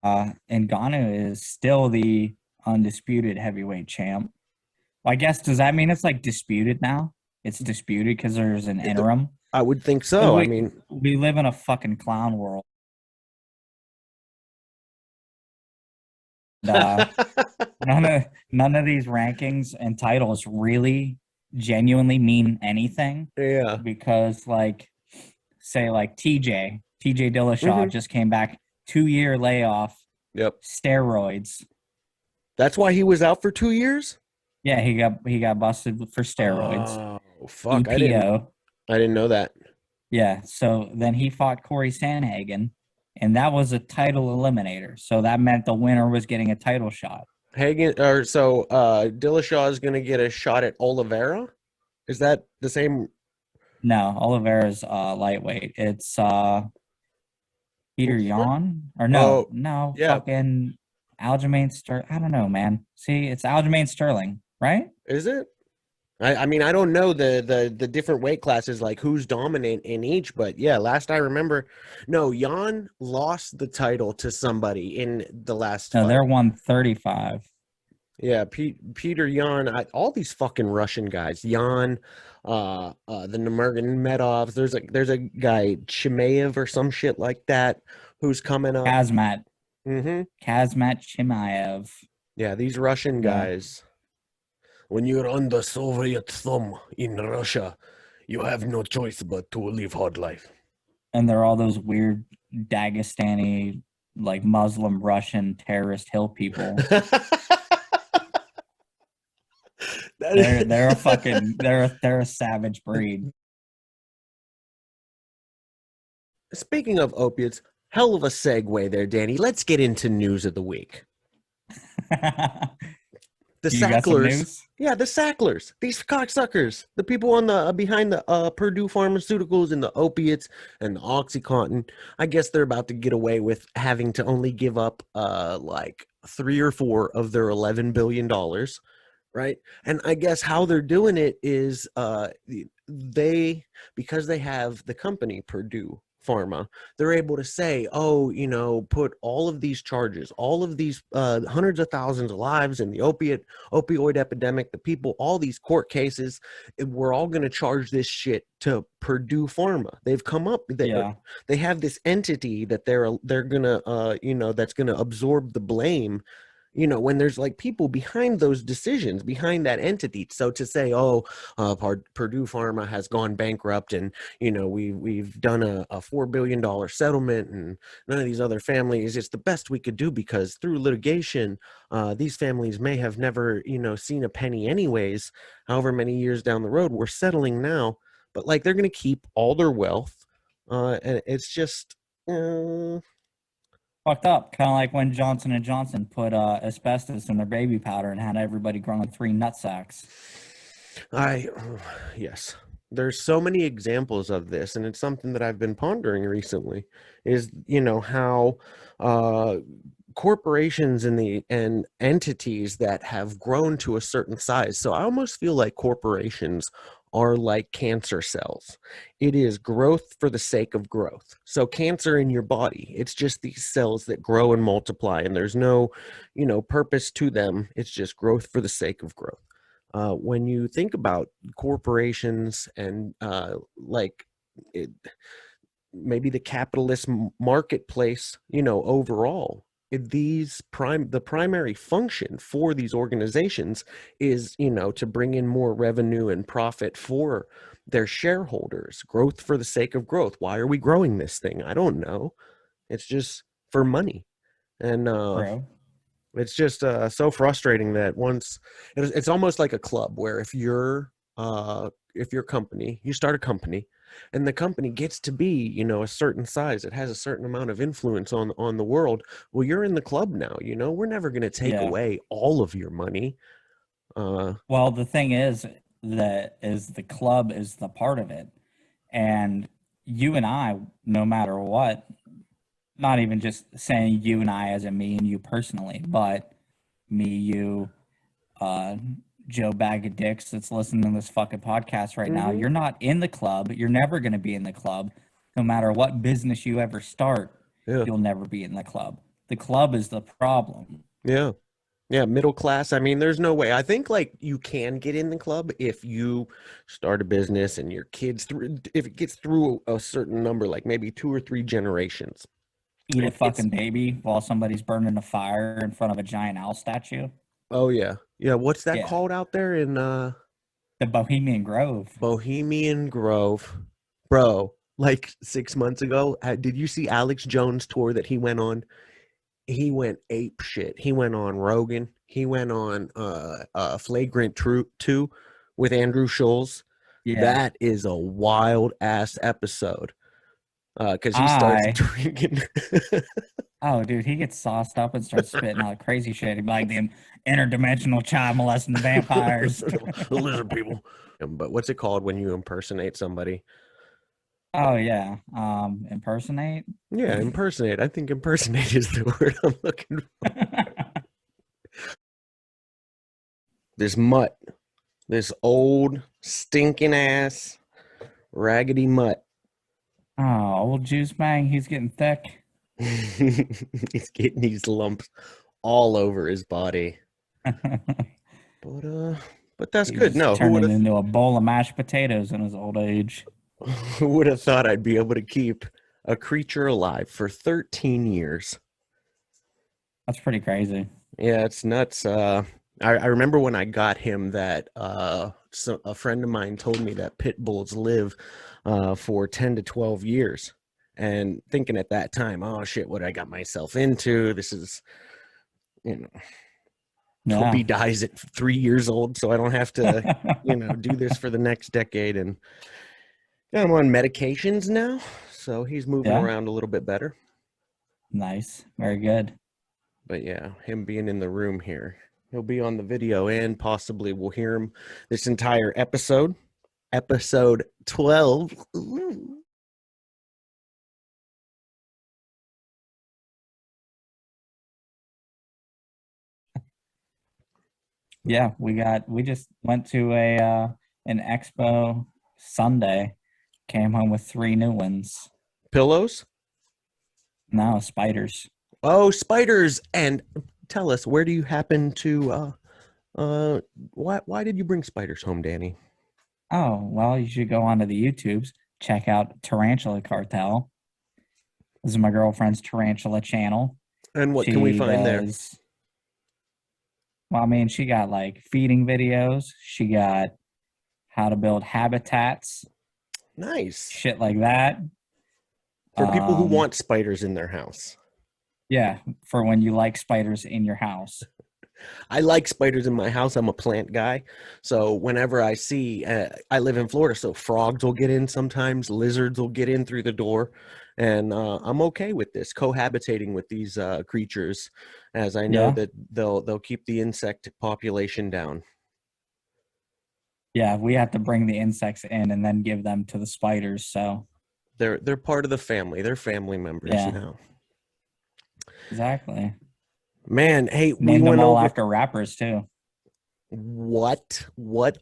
Ngannou is still the undisputed heavyweight champ. Well, I guess, does that mean it's like disputed now? It's disputed because there's an interim. I would think Because so. I mean, we live in a fucking clown world. Uh, none of these rankings and titles really genuinely mean anything, yeah. because like, say like TJ Dillashaw Hmm. just came back, 2-year layoff, Yep. steroids. That's why he was out for 2 years. Yeah, he got busted for steroids. Oh fuck! EPO. I didn't know that. Yeah, so then he fought Corey Sandhagen, and that was a title eliminator. So that meant the winner was getting a title shot. Dillashaw is gonna get a shot at Oliveira. Is that the same? No, Oliveira's lightweight. It's Peter What? Yan, or no, Oh, no, yeah. fucking Aljamain Sterling. I don't know, man. See, it's Aljamain Sterling, right? Is it? I mean, I don't know the different weight classes, like who's dominant in each, but yeah, last I remember, no, Jan lost the title to somebody in the last No, they're fight. 135. Yeah, Peter Yan, all these fucking Russian guys, Yan, the Nurmagomedovs. There's a guy Chimaev or some shit like that who's coming up. Kazmat, Hmm. Kazmat Chimaev. Yeah, these Russian Yeah, guys. When you're under Soviet thumb in Russia, you have no choice but to live hard life. and they're all those weird Dagestani, like Muslim Russian terrorist hill people. That They're a is- fucking they're a savage breed. Speaking of opiates, hell of a segue there, Danny. Let's get into news of the week. The You got some Sacklers, news? yeah, the Sacklers, these cocksuckers, the people on the behind the Purdue Pharmaceuticals and the opiates and the OxyContin. I guess they're about to get away with having to only give up like 3 or 4 of their $11 billion, right? And I guess how they're doing it is they because they have the company Purdue Pharma, they're able to say, oh, put all of these charges, all of these hundreds of thousands of lives in the opioid epidemic, the people, all these court cases, we're all going to charge this shit to Purdue Pharma. They've come up, Yeah. they have this entity that they're gonna that's gonna absorb the blame, when there's like people behind those decisions, behind that entity. So to say, oh, Purdue Pharma has gone bankrupt, and we've done a $4 billion settlement, and none of these other families, it's the best we could do because through litigation, these families may have never seen a penny anyways. However many years down the road, we're settling now, but like they're going to keep all their wealth, and it's just. Fucked up. Kind of like when Johnson and Johnson put asbestos in their baby powder and had everybody growing 3 nut sacks. I, yes, there's so many examples of this, and it's something that I've been pondering recently. Is how corporations and entities that have grown to a certain size. So I almost feel like corporations are like cancer cells. It is growth for the sake of growth. So cancer in your body, it's just these cells that grow and multiply, and there's no, purpose to them. It's just growth for the sake of growth. When you think about corporations and like it, maybe the capitalist marketplace, overall, the primary function for these organizations is, to bring in more revenue and profit for their shareholders. Growth for the sake of growth. Why are we growing this thing? I don't know. It's just for money. And Bro. it's just so frustrating that once it's almost like a club where if your company, you start a company, and the company gets to be a certain size, it has a certain amount of influence on the world. Well, you're in the club now. We're never going to take Yeah. away all of your money. Well, the thing is that is the club is the part of it. And you and I, no matter what, not even just saying you and I as in me and you personally, but me, you, uh, Joe Bag of Dicks that's listening to this fucking podcast right now, Hmm. you're not in the club. You're never going to be in the club. No matter what business you ever start, Yeah. you'll never be in the club. The club is the problem. Yeah. Yeah, middle class. I mean, there's no way. I think like you can get in the club if you start a business and your kids through if it gets through a certain number, like maybe 2 or 3 generations. Eat a It's fucking baby while somebody's burning a fire in front of a giant owl statue. oh yeah. Yeah, what's that Yeah. called out there in The Bohemian Grove. Bohemian Grove? Bro, like 6 months ago, did you see Alex Jones' tour that he went on? He went ape shit. He went on Rogan. He went on Flagrant 2 with Andrew Schulz. Yeah. That is a wild ass episode. Because he starts I drinking. Oh, dude, he gets sauced up and starts spitting out crazy shit. He'd be like the interdimensional child molesting the vampires. The lizard people. But what's it called when you impersonate somebody? Oh yeah. Impersonate? Yeah, impersonate. I think impersonate is the word I'm looking for. This mutt. This old, stinking ass, raggedy mutt. Oh, old Juice Mang, he's getting thick. He's getting these lumps all over his body. But that's good. No, turning into a bowl of mashed potatoes in his old age. Who would have thought I'd be able to keep a creature alive for 13 years? That's pretty crazy. Yeah, it's nuts. I remember when I got him that a friend of mine told me that pit bulls live for 10 to 12 years. And thinking at that time, oh shit, what I got myself into. This is, hope he dies at 3 years old so I don't have to, do this for the next decade. And got him on medications now. So he's moving around a little bit better. Nice. Very good. But yeah, him being in the room here. He'll be on the video and possibly we'll hear him this entire episode. Episode 12. Ooh. Yeah, we just went to an expo Sunday, came home with 3 new ones. Pillows? No, spiders. Oh, spiders. And tell us, where do you happen to why did you bring spiders home, Danny? Oh, well, you should go onto the YouTubes, check out Tarantula Cartel. This is my girlfriend's Tarantula channel. And what can we find there? Well, I mean, she got like feeding videos. She got how to build habitats. Nice. Shit like that. For people who want spiders in their house. Yeah, for when you like spiders in your house. I like spiders in my house. I'm a plant guy. So whenever I see, I live in Florida, so frogs will get in sometimes. Lizards will get in through the door. And I'm okay with this, cohabitating with these creatures, as I know that they'll keep the insect population down. Yeah, we have to bring the insects in and then give them to the spiders. So they're part of the family. They're family members now. Exactly. Man, hey, named them all after rappers too. What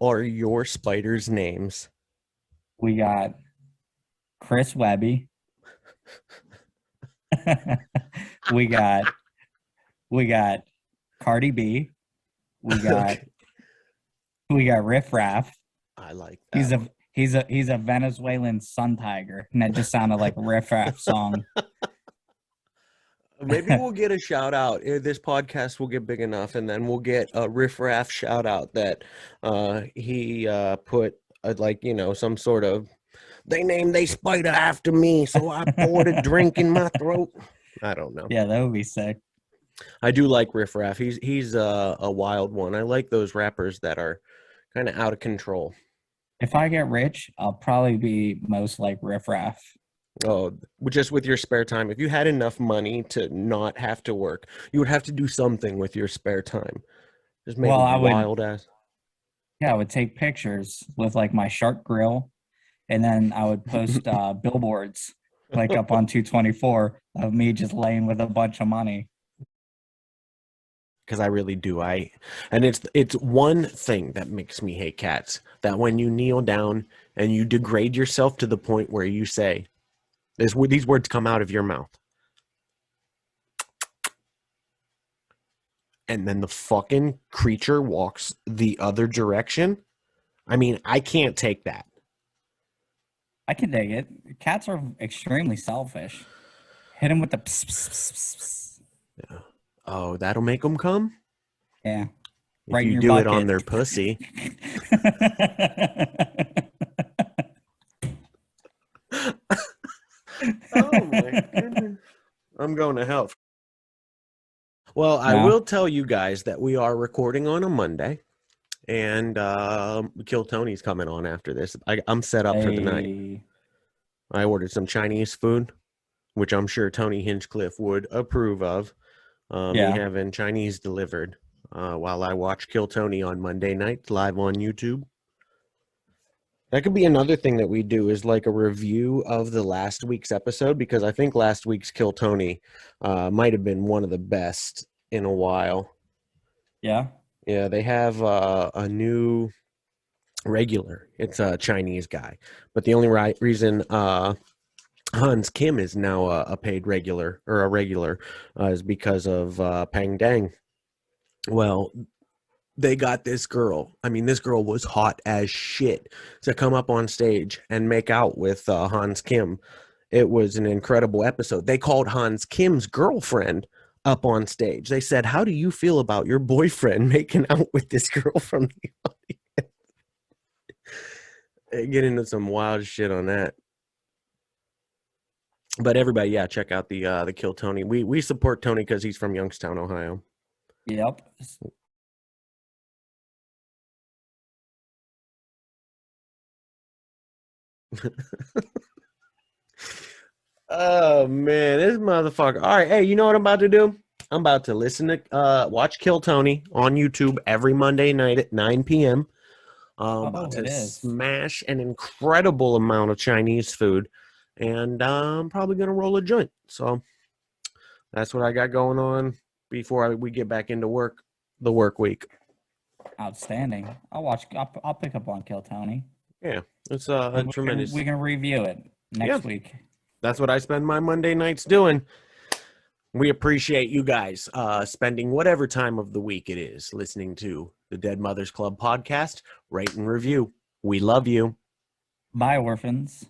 are your spiders' names? We got Chris Webby. we got Cardi B. We got Riff Raff. I like that. He's a Venezuelan sun tiger, and that just sounded like a Riff Raff song. Maybe we'll get a shout out. This podcast will get big enough, and then we'll get a Riff Raff shout out that he put some sort of, they named they spider after me, so I poured a drink in my throat. I don't know. Yeah, that would be sick. I do like Riff Raff. He's a wild one. I like those rappers that are kind of out of control. If I get rich, I'll probably be most like Riff Raff. Oh, just with your spare time. If you had enough money to not have to work, you would have to do something with your spare time. Just make wild ass. Yeah, I would take pictures with like my shark grill, and then I would post billboards like up on 224 of me just laying with a bunch of money. Because I really do. And it's one thing that makes me hate cats. That when you kneel down and you degrade yourself to the point where you say, these words come out of your mouth. and then the fucking creature walks the other direction. I mean, I can't take that. I can dig it. Cats are extremely selfish. Hit him with the pss, pss, pss, pss, pss. Yeah. Oh, that'll make them come? Yeah. If Right in you your do bucket. it on their pussy. Oh my goodness. I'm going to hell. Well, I will tell you guys that we are recording on a Monday, and Kill Tony's coming on after this. I'm set up for the night. I ordered some Chinese food, which I'm sure Tony Hinchcliffe would approve of. Me having Chinese delivered while I watch Kill Tony on Monday nights live on YouTube. That could be another thing that we do, is like a review of the last week's episode, because I think last week's Kill Tony might have been one of the best in a while. Yeah. Yeah, they have a new regular. It's a Chinese guy, but the only reason Hans Kim is now a paid regular, or a regular, is because of Pang Dang. Well, they got this girl. I mean, this girl was hot as shit to come up on stage and make out with Hans Kim. It was an incredible episode. They called Hans Kim's girlfriend up on stage. They said, "How do you feel about your boyfriend making out with this girl from the audience?" Get into some wild shit on that. But everybody, yeah, check out the Kill Tony. We support Tony because he's from Youngstown, Ohio. Yep. Oh man, this motherfucker. All right, hey, you know what I'm about to do? I'm about to listen to watch Kill Tony on YouTube every Monday night at 9 p.m. I'm about to smash an incredible amount of Chinese food, and I'm probably gonna roll a joint. So that's what I got going on before we get back into work, the work week. Outstanding. I'll pick up on Kill Tony. Yeah, it's tremendous. We can review it next week. That's what I spend my Monday nights doing. We appreciate you guys spending whatever time of the week it is listening to the Dead Mothers Club podcast. Rate and review. We love you. Bye, orphans.